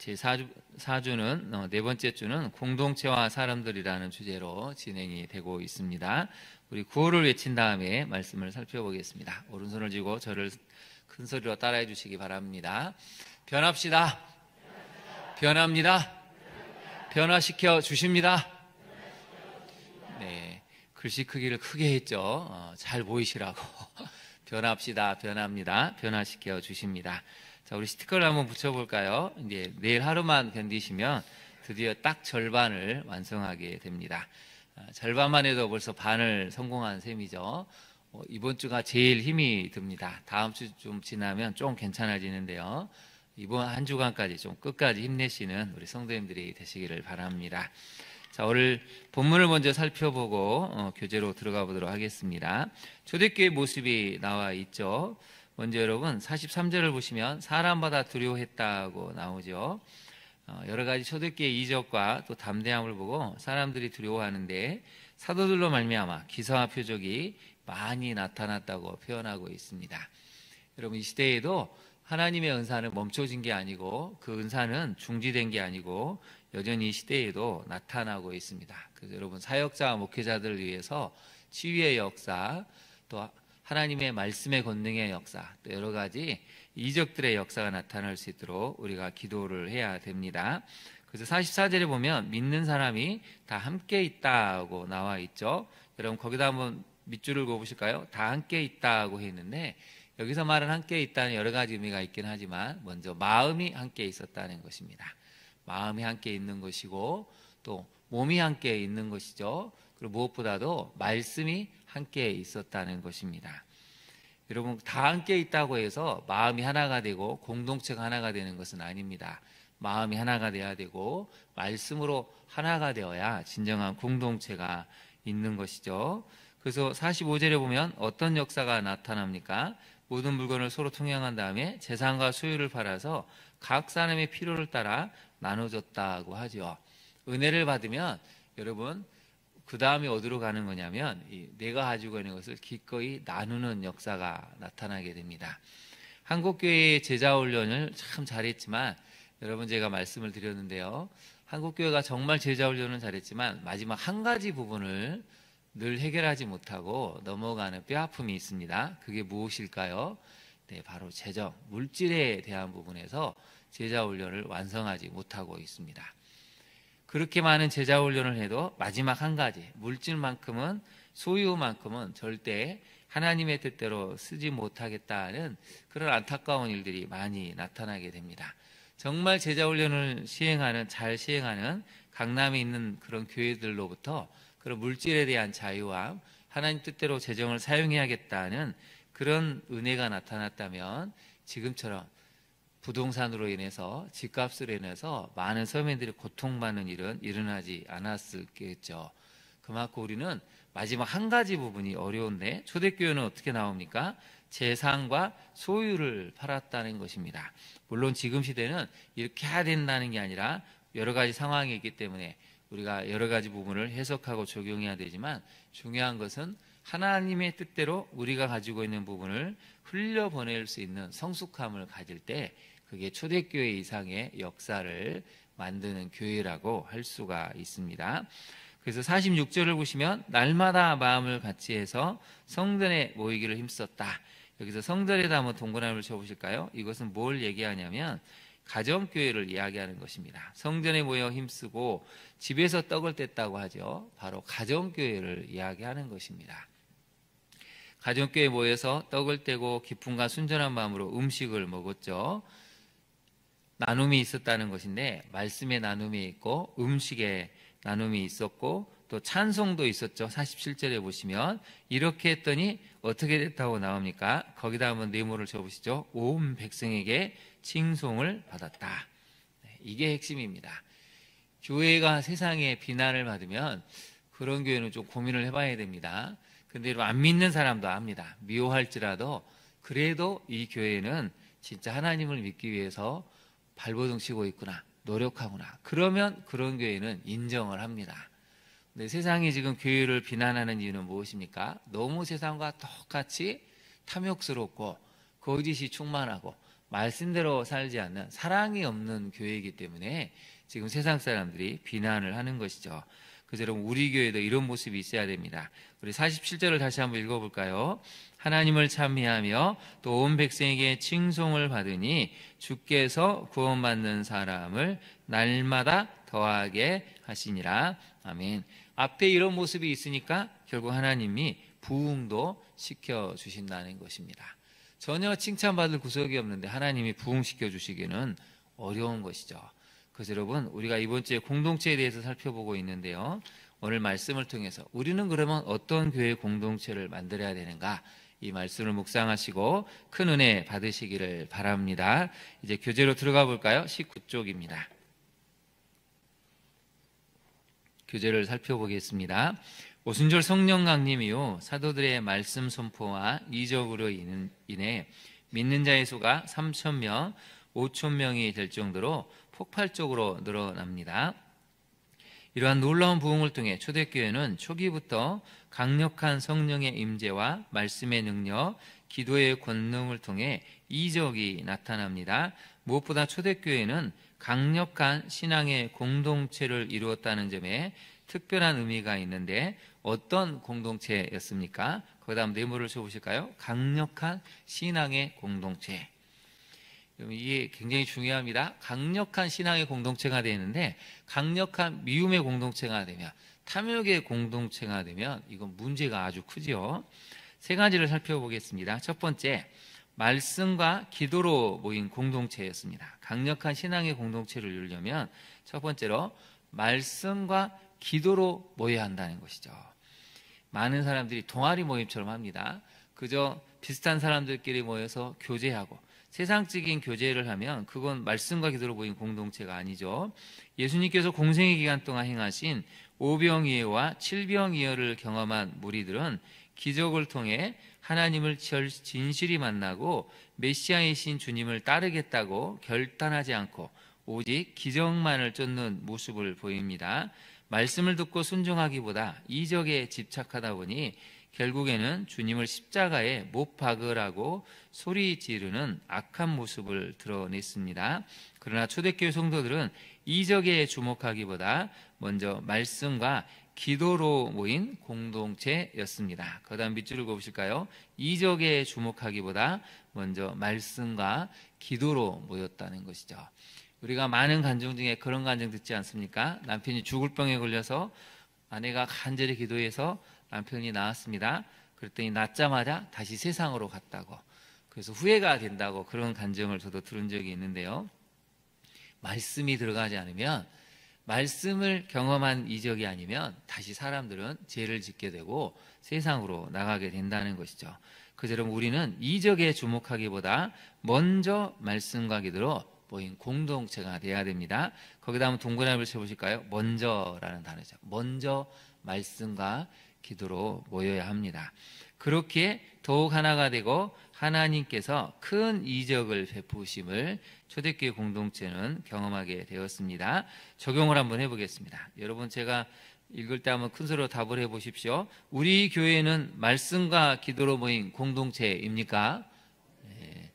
제4주는 네 번째 주는 공동체와 사람들이라는 주제로 진행이 되고 있습니다. 우리 구호를 외친 다음에 말씀을 살펴보겠습니다. 오른손을 쥐고 저를 큰 소리로 따라해 주시기 바랍니다. 변합시다. 변합니다. 변화시켜 주십니다. 네, 글씨 크기를 크게 했죠. 잘 보이시라고. 변합시다. 변합니다. 변화시켜 주십니다. 자, 우리 스티커를 한번 붙여볼까요? 이제 내일 하루만 견디시면 드디어 딱 절반을 완성하게 됩니다. 절반만 해도 벌써 반을 성공한 셈이죠. 이번 주가 제일 힘이 듭니다. 다음 주 좀 지나면 좀 괜찮아지는데요. 이번 한 주간까지 좀 끝까지 힘내시는 우리 성도님들이 되시기를 바랍니다. 자, 오늘 본문을 먼저 살펴보고 교재로 들어가 보도록 하겠습니다. 초대교회 모습이 나와 있죠. 먼저 여러분 43절을 보시면 사람보다 두려워했다고 나오죠. 여러 가지 초대교회 이적과 또 담대함을 보고 사람들이 두려워하는데 사도들로 말미암아 기사와 표적이 많이 나타났다고 표현하고 있습니다. 여러분 이 시대에도 하나님의 은사는 멈춰진 게 아니고 그 은사는 중지된 게 아니고 여전히 이 시대에도 나타나고 있습니다. 그래서 여러분 사역자와 목회자들을 위해서 치유의 역사, 또 하나님의 말씀의 권능의 역사, 또 여러 가지 이적들의 역사가 나타날 수 있도록 우리가 기도를 해야 됩니다. 그래서 44절에 보면 믿는 사람이 다 함께 있다고 나와 있죠. 여러분 거기다 한번 밑줄을 그어보실까요? 다 함께 있다고 했는데 여기서 말은 함께 있다는 여러 가지 의미가 있긴 하지만 먼저 마음이 함께 있었다는 것입니다. 마음이 함께 있는 것이고 또 몸이 함께 있는 것이죠. 그리고 무엇보다도 말씀이 함께 있었다는 것입니다. 여러분 다 함께 있다고 해서 마음이 하나가 되고 공동체가 하나가 되는 것은 아닙니다. 마음이 하나가 돼야 되고 말씀으로 하나가 되어야 진정한 공동체가 있는 것이죠. 그래서 45절에 보면 어떤 역사가 나타납니까? 모든 물건을 서로 통용한 다음에 재산과 소유를 팔아서 각 사람의 필요를 따라 나눠줬다고 하죠. 은혜를 받으면 여러분 그 다음에 어디로 가는 거냐면 내가 가지고 있는 것을 기꺼이 나누는 역사가 나타나게 됩니다. 한국교회의 제자훈련을 참 잘했지만 여러분 제가 말씀을 드렸는데요. 한국교회가 정말 제자훈련은 잘했지만 마지막 한 가지 부분을 늘 해결하지 못하고 넘어가는 뼈아픔이 있습니다. 그게 무엇일까요? 네, 바로 재정, 물질에 대한 부분에서 제자훈련을 완성하지 못하고 있습니다. 그렇게 많은 제자훈련을 해도 마지막 한 가지, 물질만큼은 소유만큼은 절대 하나님의 뜻대로 쓰지 못하겠다는 그런 안타까운 일들이 많이 나타나게 됩니다. 정말 제자훈련을 잘 시행하는 강남에 있는 그런 교회들로부터 그런 물질에 대한 자유와 하나님 뜻대로 재정을 사용해야겠다는 그런 은혜가 나타났다면 지금처럼 부동산으로 인해서 집값으로 인해서 많은 서민들이 고통받는 일은 일어나지 않았을겠죠. 그만큼 우리는 마지막 한 가지 부분이 어려운데 초대교회는 어떻게 나옵니까? 재산과 소유를 팔았다는 것입니다. 물론 지금 시대는 이렇게 해야 된다는 게 아니라 여러 가지 상황이 있기 때문에 우리가 여러 가지 부분을 해석하고 적용해야 되지만 중요한 것은 하나님의 뜻대로 우리가 가지고 있는 부분을 흘려보낼 수 있는 성숙함을 가질 때 그게 초대교회 이상의 역사를 만드는 교회라고 할 수가 있습니다. 그래서 46절을 보시면 날마다 마음을 같이 해서 성전에 모이기를 힘썼다. 여기서 성전에다 한번 동그라미를 쳐보실까요? 이것은 뭘 얘기하냐면 가정교회를 이야기하는 것입니다. 성전에 모여 힘쓰고 집에서 떡을 뗐다고 하죠. 바로 가정교회를 이야기하는 것입니다. 가정교회에 모여서 떡을 떼고 기쁨과 순전한 마음으로 음식을 먹었죠. 나눔이 있었다는 것인데 말씀의 나눔이 있고 음식의 나눔이 있었고 또 찬송도 있었죠. 47절에 보시면 이렇게 했더니 어떻게 됐다고 나옵니까? 거기다 한번 네모를 쳐보시죠. 온 백성에게 칭송을 받았다. 이게 핵심입니다. 교회가 세상에 비난을 받으면 그런 교회는 좀 고민을 해봐야 됩니다. 근데 안 믿는 사람도 압니다. 미워할지라도 그래도 이 교회는 진짜 하나님을 믿기 위해서 발버둥 치고 있구나, 노력하구나. 그러면 그런 교회는 인정을 합니다. 근데 세상이 지금 교회를 비난하는 이유는 무엇입니까? 너무 세상과 똑같이 탐욕스럽고 거짓이 충만하고 말씀대로 살지 않는 사랑이 없는 교회이기 때문에 지금 세상 사람들이 비난을 하는 것이죠. 그래서 여러분 우리 교회도 이런 모습이 있어야 됩니다. 우리 47절을 다시 한번 읽어볼까요? 하나님을 찬미하며 또 온 백성에게 칭송을 받으니 주께서 구원받는 사람을 날마다 더하게 하시니라. 아멘. 앞에 이런 모습이 있으니까 결국 하나님이 부흥도 시켜주신다는 것입니다. 전혀 칭찬받을 구석이 없는데 하나님이 부흥시켜 주시기는 어려운 것이죠. 그래서 여러분 우리가 이번 주에 공동체에 대해서 살펴보고 있는데요, 오늘 말씀을 통해서 우리는 그러면 어떤 교회 공동체를 만들어야 되는가, 이 말씀을 묵상하시고 큰 은혜 받으시기를 바랍니다. 이제 교재로 들어가 볼까요? 19쪽입니다. 교재를 살펴보겠습니다. 오순절 성령 강림이요 사도들의 말씀 선포와 이적으로 인해 믿는 자의 수가 3,000명, 5,000명이 될 정도로 폭발적으로 늘어납니다. 이러한 놀라운 부흥을 통해 초대교회는 초기부터 강력한 성령의 임재와 말씀의 능력, 기도의 권능을 통해 이적이 나타납니다. 무엇보다 초대교회는 강력한 신앙의 공동체를 이루었다는 점에 특별한 의미가 있는데 어떤 공동체였습니까? 거기다 한번 네모를 쳐보실까요? 강력한 신앙의 공동체. 이게 굉장히 중요합니다. 강력한 신앙의 공동체가 되는데 강력한 미움의 공동체가 되면, 탐욕의 공동체가 되면 이건 문제가 아주 크죠. 세 가지를 살펴보겠습니다. 첫 번째, 말씀과 기도로 모인 공동체였습니다. 강력한 신앙의 공동체를 이루려면 첫 번째로 말씀과 기도로 모여야 한다는 것이죠. 많은 사람들이 동아리 모임처럼 합니다. 그저 비슷한 사람들끼리 모여서 교제하고 세상적인 교제를 하면 그건 말씀과 기도로 모인 공동체가 아니죠. 예수님께서 공생의 기간 동안 행하신 오병이어와 칠병이어를 경험한 무리들은 기적을 통해 하나님을 진실이 만나고 메시아이신 주님을 따르겠다고 결단하지 않고 오직 기적만을 쫓는 모습을 보입니다. 말씀을 듣고 순종하기보다 이적에 집착하다 보니 결국에는 주님을 십자가에 못 박으라고 소리 지르는 악한 모습을 드러냈습니다. 그러나 초대교회 성도들은 이적에 주목하기보다 먼저 말씀과 기도로 모인 공동체였습니다. 그 다음 밑줄을 그어보실까요? 이적에 주목하기보다 먼저 말씀과 기도로 모였다는 것이죠. 우리가 많은 간증 중에 그런 간증 듣지 않습니까? 남편이 죽을 병에 걸려서 아내가 간절히 기도해서 남편이 나았습니다. 그랬더니 낫자마자 다시 세상으로 갔다고, 그래서 후회가 된다고 그런 간증을 저도 들은 적이 있는데요. 말씀이 들어가지 않으면, 말씀을 경험한 이적이 아니면 다시 사람들은 죄를 짓게 되고 세상으로 나가게 된다는 것이죠. 그래서 여러분 우리는 이적에 주목하기보다 먼저 말씀과 기도로 모인 공동체가 돼야 됩니다. 거기다 한번 동그라미를 쳐보실까요? 먼저라는 단어죠. 먼저 말씀과 기도로 모여야 합니다. 그렇게 더욱 하나가 되고 하나님께서 큰 이적을 베푸심을 초대교회 공동체는 경험하게 되었습니다. 적용을 한번 해보겠습니다. 여러분 제가 읽을 때 한번 큰 소리로 답을 해보십시오. 우리 교회는 말씀과 기도로 모인 공동체입니까? 네.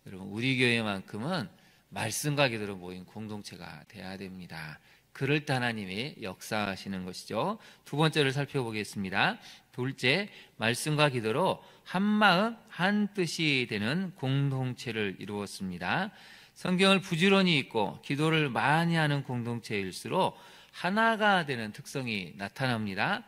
여러분 우리 교회만큼은 말씀과 기도로 모인 공동체가 돼야 됩니다. 그럴 때 하나님이 역사하시는 것이죠. 두 번째를 살펴보겠습니다. 둘째, 말씀과 기도로 한 마음 한 뜻이 되는 공동체를 이루었습니다. 성경을 부지런히 읽고 기도를 많이 하는 공동체일수록 하나가 되는 특성이 나타납니다.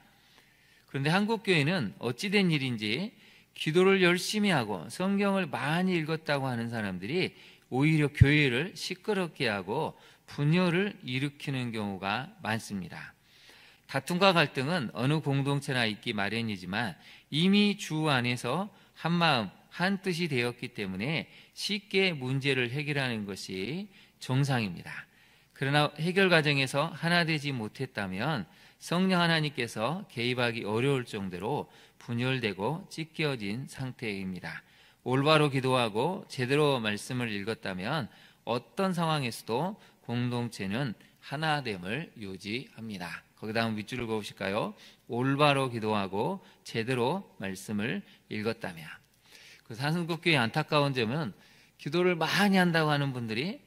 그런데 한국교회는 어찌된 일인지 기도를 열심히 하고 성경을 많이 읽었다고 하는 사람들이 오히려 교회를 시끄럽게 하고 분열을 일으키는 경우가 많습니다. 다툼과 갈등은 어느 공동체나 있기 마련이지만 이미 주 안에서 한 마음 한 뜻이 되었기 때문에 쉽게 문제를 해결하는 것이 정상입니다. 그러나 해결 과정에서 하나 되지 못했다면 성령 하나님께서 개입하기 어려울 정도로 분열되고 찢겨진 상태입니다. 올바로 기도하고 제대로 말씀을 읽었다면 어떤 상황에서도 공동체는 하나됨을 유지합니다. 거기다 한번 밑줄을 그어보실까요? 올바로 기도하고 제대로 말씀을 읽었다면. 그래서 한국교회의 안타까운 점은 기도를 많이 한다고 하는 분들이,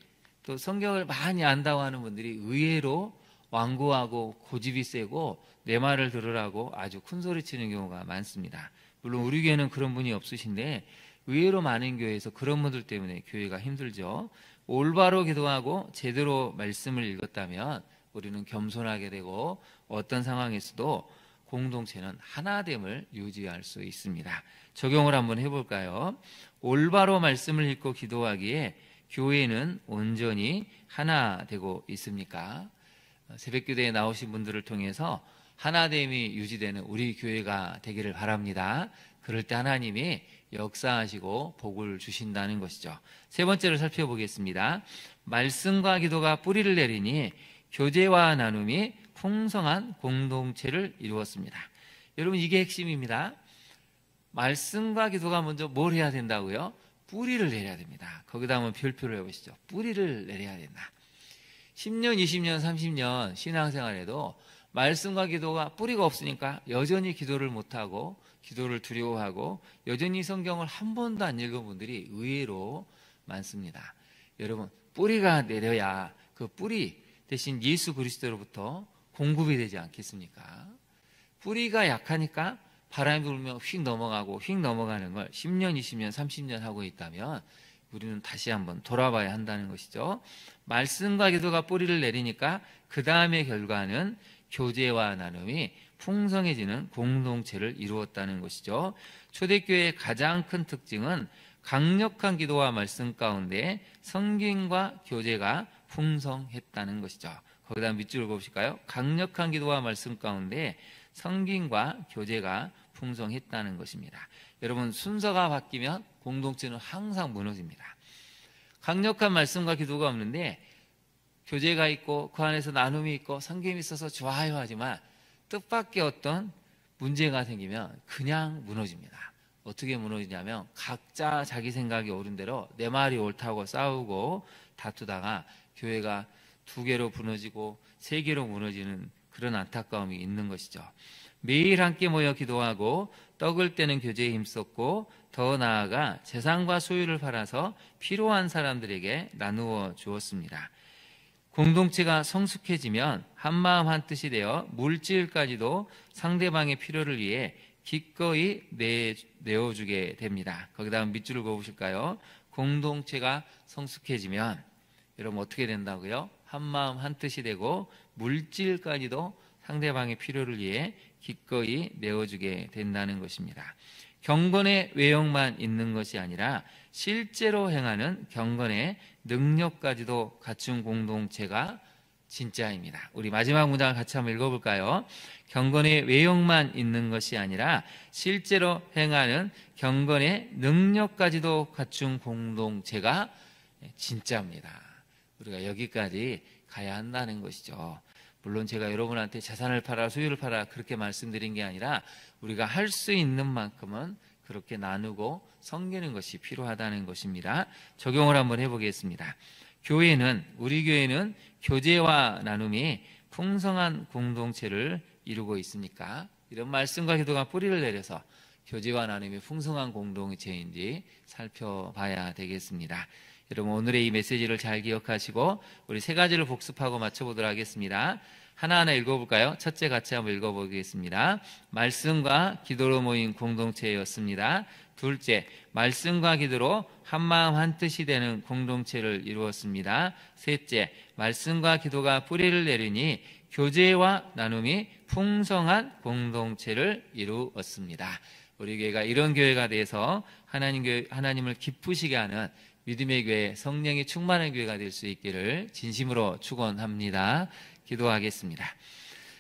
또 성경을 많이 안다고 하는 분들이 의외로 완고하고 고집이 세고 내 말을 들으라고 아주 큰 소리 치는 경우가 많습니다. 물론 우리 교회는 그런 분이 없으신데 의외로 많은 교회에서 그런 분들 때문에 교회가 힘들죠. 올바로 기도하고 제대로 말씀을 읽었다면 우리는 겸손하게 되고 어떤 상황에서도 공동체는 하나됨을 유지할 수 있습니다. 적용을 한번 해볼까요? 올바로 말씀을 읽고 기도하기에 교회는 온전히 하나 되고 있습니까? 새벽기도에 나오신 분들을 통해서 하나됨이 유지되는 우리 교회가 되기를 바랍니다. 그럴 때 하나님이 역사하시고 복을 주신다는 것이죠. 세 번째로 살펴보겠습니다. 말씀과 기도가 뿌리를 내리니 교제와 나눔이 풍성한 공동체를 이루었습니다. 여러분, 이게 핵심입니다. 말씀과 기도가 먼저 뭘 해야 된다고요? 뿌리를 내려야 됩니다. 거기다 한번 별표를 해보시죠. 뿌리를 내려야 된다. 10년, 20년, 30년 신앙생활에도 말씀과 기도가 뿌리가 없으니까 여전히 기도를 못하고 기도를 두려워하고 여전히 성경을 한 번도 안 읽은 분들이 의외로 많습니다. 여러분, 뿌리가 내려야 그 뿌리 대신 예수 그리스도로부터 공급이 되지 않겠습니까? 뿌리가 약하니까 바람이 불면 휙 넘어가고 휙 넘어가는 걸 10년, 20년, 30년 하고 있다면 우리는 다시 한번 돌아봐야 한다는 것이죠. 말씀과 기도가 뿌리를 내리니까 그 다음의 결과는 교제와 나눔이 풍성해지는 공동체를 이루었다는 것이죠. 초대교회의 가장 큰 특징은 강력한 기도와 말씀 가운데 성김과 교제가 풍성했다는 것이죠. 거기다 밑줄을 보실까요? 강력한 기도와 말씀 가운데 성김과 교제가 풍성했다는 것입니다. 여러분, 순서가 바뀌면 공동체는 항상 무너집니다. 강력한 말씀과 기도가 없는데 교제가 있고 그 안에서 나눔이 있고 성김이 있어서 좋아요 하지만 뜻밖의 어떤 문제가 생기면 그냥 무너집니다. 어떻게 무너지냐면 각자 자기 생각이 옳은 대로 내 말이 옳다고 싸우고 다투다가 교회가 2개로 무너지고 3개로 무너지는 그런 안타까움이 있는 것이죠. 매일 함께 모여 기도하고 떡을 떼는 교제에 힘썼고 더 나아가 재산과 소유를 팔아서 필요한 사람들에게 나누어 주었습니다. 공동체가 성숙해지면 한마음 한뜻이 되어 물질까지도 상대방의 필요를 위해 기꺼이 내어주게 됩니다. 거기다 밑줄을 그어보실까요? 공동체가 성숙해지면 여러분 어떻게 된다고요? 한마음 한뜻이 되고 물질까지도 상대방의 필요를 위해 기꺼이 내어주게 된다는 것입니다. 경건의 외형만 있는 것이 아니라 실제로 행하는 경건의 능력까지도 갖춘 공동체가 진짜입니다. 우리 마지막 문장을 같이 한번 읽어볼까요? 경건의 외형만 있는 것이 아니라 실제로 행하는 경건의 능력까지도 갖춘 공동체가 진짜입니다. 우리가 여기까지 가야 한다는 것이죠. 물론 제가 여러분한테 재산을 팔아 소유를 팔아 그렇게 말씀드린 게 아니라 우리가 할 수 있는 만큼은 그렇게 나누고 섬기는 것이 필요하다는 것입니다. 적용을 한번 해보겠습니다. 우리 교회는 교제와 나눔이 풍성한 공동체를 이루고 있습니까? 이런 말씀과 기도가 뿌리를 내려서 교제와 나눔이 풍성한 공동체인지 살펴봐야 되겠습니다. 여러분, 오늘의 이 메시지를 잘 기억하시고 우리 3가지를 복습하고 맞춰보도록 하겠습니다. 하나하나 읽어볼까요? 첫째 같이 한번 읽어보겠습니다. 말씀과 기도로 모인 공동체였습니다. 둘째, 말씀과 기도로 한마음 한뜻이 되는 공동체를 이루었습니다. 셋째, 말씀과 기도가 뿌리를 내리니 교제와 나눔이 풍성한 공동체를 이루었습니다. 우리 교회가 이런 교회가 돼서 하나님을 기쁘시게 하는 믿음의 교회, 성령이 충만한 교회가 될 수 있기를 진심으로 축원합니다. 기도하겠습니다.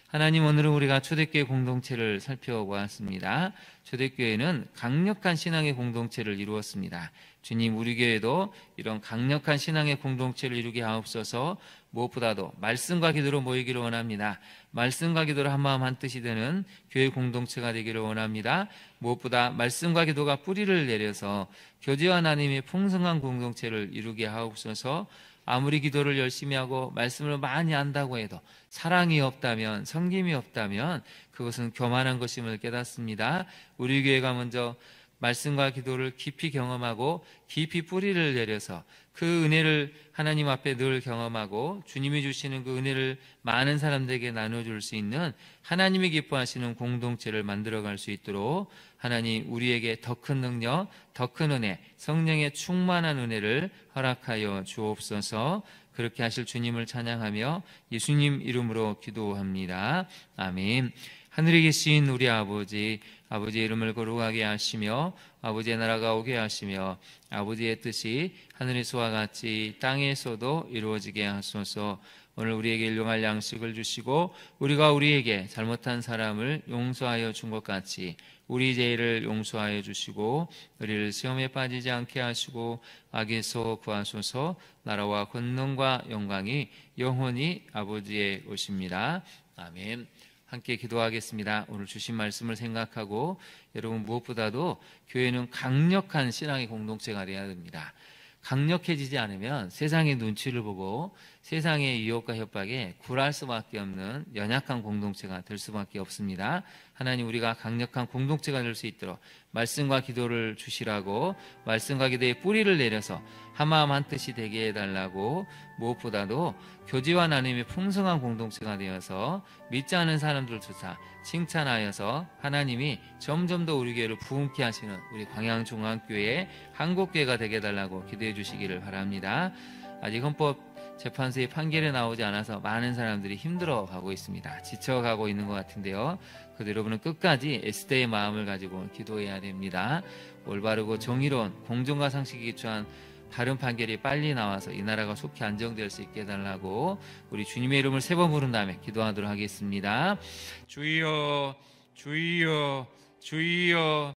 하나님, 오늘은 우리가 초대교회 공동체를 살펴보았습니다. 초대교회는 강력한 신앙의 공동체를 이루었습니다. 주님, 우리 교회도 이런 강력한 신앙의 공동체를 이루게 하옵소서. 무엇보다도 말씀과 기도로 모이기를 원합니다. 말씀과 기도로 한마음 한뜻이 되는 교회 공동체가 되기를 원합니다. 무엇보다 말씀과 기도가 뿌리를 내려서 교제와 나눔의 풍성한 공동체를 이루게 하옵소서. 아무리 기도를 열심히 하고 말씀을 많이 안다고 해도 사랑이 없다면, 섬김이 없다면 그것은 교만한 것임을 깨닫습니다. 우리 교회가 먼저 말씀과 기도를 깊이 경험하고 깊이 뿌리를 내려서 그 은혜를 하나님 앞에 늘 경험하고 주님이 주시는 그 은혜를 많은 사람들에게 나눠줄 수 있는 하나님이 기뻐하시는 공동체를 만들어갈 수 있도록 하나님 우리에게 더 큰 능력, 더 큰 은혜, 성령의 충만한 은혜를 허락하여 주옵소서. 그렇게 하실 주님을 찬양하며 예수님 이름으로 기도합니다. 아멘. 하늘에 계신 우리 아버지의 이름을 거룩하게 하시며 아버지의 나라가 오게 하시며 아버지의 뜻이 하늘에서와 같이 땅에서도 이루어지게 하소서. 오늘 우리에게 일용할 양식을 주시고 우리가 우리에게 잘못한 사람을 용서하여 준 것 같이 우리 죄를 용서하여 주시고 우리를 시험에 빠지지 않게 하시고 악에서 구하소서. 나라와 권능과 영광이 영원히 아버지의 것입니다. 아멘. 함께 기도하겠습니다. 오늘 주신 말씀을 생각하고 여러분 무엇보다도 교회는 강력한 신앙의 공동체가 되어야 됩니다. 강력해지지 않으면 세상의 눈치를 보고 세상의 유혹과 협박에 굴할 수밖에 없는 연약한 공동체가 될 수밖에 없습니다. 하나님 우리가 강력한 공동체가 될 수 있도록 말씀과 기도를 주시라고 말씀과 기도의 뿌리를 내려서 한마음 한뜻이 되게 해달라고 무엇보다도 교제와 나눔의 풍성한 공동체가 되어서 믿지 않은 사람들조차 칭찬하여서 하나님이 점점 더 우리 교회를 부흥케 하시는 우리 광양중앙교회 한국교회가 되게 해달라고 기도해 주시기를 바랍니다. 아직 헌법재판소의 판결이 나오지 않아서 많은 사람들이 힘들어가고 있습니다. 지쳐가고 있는 것 같은데요. 그래도 여러분은 끝까지 에스더의 마음을 가지고 기도해야 됩니다. 올바르고 정의로운 공정과 상식에 기초한 바른 판결이 빨리 나와서 이 나라가 속히 안정될 수 있게 해달라고 우리 주님의 이름을 3번 부른 다음에 기도하도록 하겠습니다. 주여 주여 주여